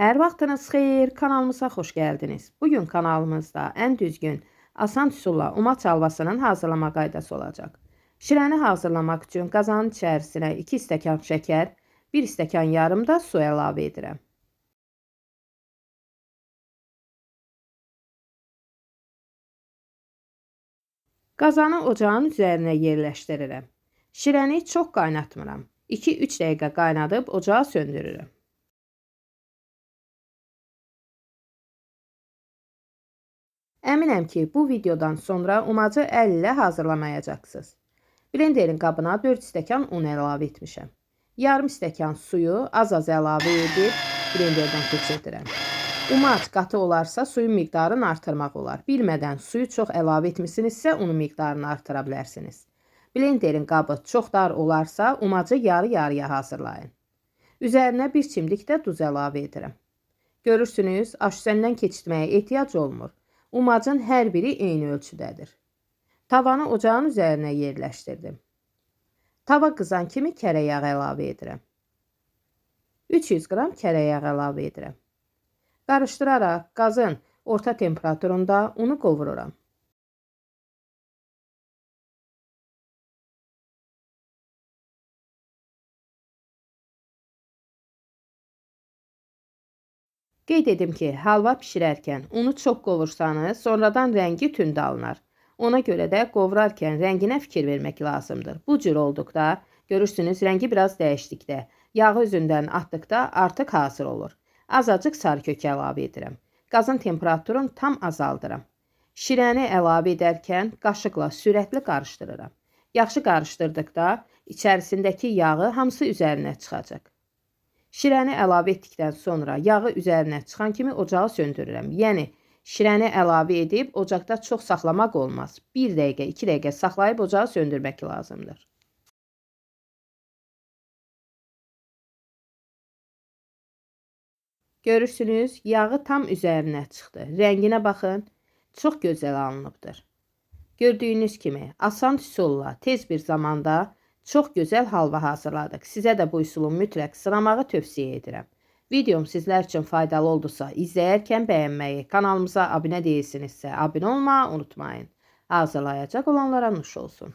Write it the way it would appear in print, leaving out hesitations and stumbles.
Hər vaxtınız xeyir, kanalımıza xoş gəldiniz. Bugün kanalımızda ən düzgün, asan üsulla umaç halvasının hazırlama qaydası olacaq. Şirəni hazırlamaq üçün qazanın içərisinə 2 stəkan şəkər, 1 stəkan yarım da su əlavə edirəm. Qazanı ocağın üzərinə yerləşdirirəm. Şirəni çox qaynatmıram. 2-3 dəqiqə qaynadıb ocağı söndürürəm. Əminəm ki, bu videodan sonra umacı əl ilə hazırlamayacaqsınız. Blenderin qabına 4 stəkan un əlavə etmişəm. Yarım stəkan suyu az-az əlavə edib blenderdən keçirdirəm. Umac qatı olarsa suyun miqdarını artırmaq olar. Bilmədən suyu çox əlavə etmisinizsə unun miqdarını artıra bilərsiniz. Blenderin qabı çox dar olarsa umacı yarı-yarıya hazırlayın. Üzərinə bir çimdik də duz əlavə edirəm. Görürsünüz, aşüzəndən keçirtməyə ehtiyac olmur. Umacın hər biri eyni ölçüdədir. Tavanı ocağın üzərinə yerləşdirdim. Tava qızan kimi kərə yağı əlavə edirəm. 300 qram kərə yağı əlavə edirəm. Qarışdıraraq qazın orta temperaturunda unu qovururam. Qeyd edim ki, halva bişirərkən unu çox qovursanız, sonradan rəngi tünd alınır. Ona görə də qovurarkən rənginə fikir vermək lazımdır. Bu cür olduqda, görürsünüz, rəngi biraz dəyişdikdə, yağı özündən atdıqda artıq hazır olur. Azacıq sarı kök əlavə edirəm. Qazın temperaturunu tam azaldıram. Şirəni əlavə edərkən qaşıqla sürətli qarışdırıram. Yaxşı qarışdırdıqda içərisindəki yağı hamısı üzərinə çıxacaq. Şirəni əlavə etdikdən sonra yağı üzərinə çıxan kimi ocağı söndürürəm. Yəni, şirəni əlavə edib ocaqda çox saxlamaq olmaz. 1 dəqiqə, 2 dəqiqə saxlayıb ocağı söndürmək lazımdır. Görürsünüz, yağı tam üzərinə çıxdı. Rənginə baxın, çox gözəl alınıbdır. Gördüyünüz kimi, asan üsulla, tez bir zamanda çox gözəl halva hazırladıq. Sizə də bu üsulu mütləq sınamağı tövsiyə edirəm. Videom sizlər üçün faydalı oldusa, izləyərkən bəyənməyi, kanalımıza abunə deyilsinizsə, abunə olmağı unutmayın. Hazırlayacaq olanlara nuş olsun.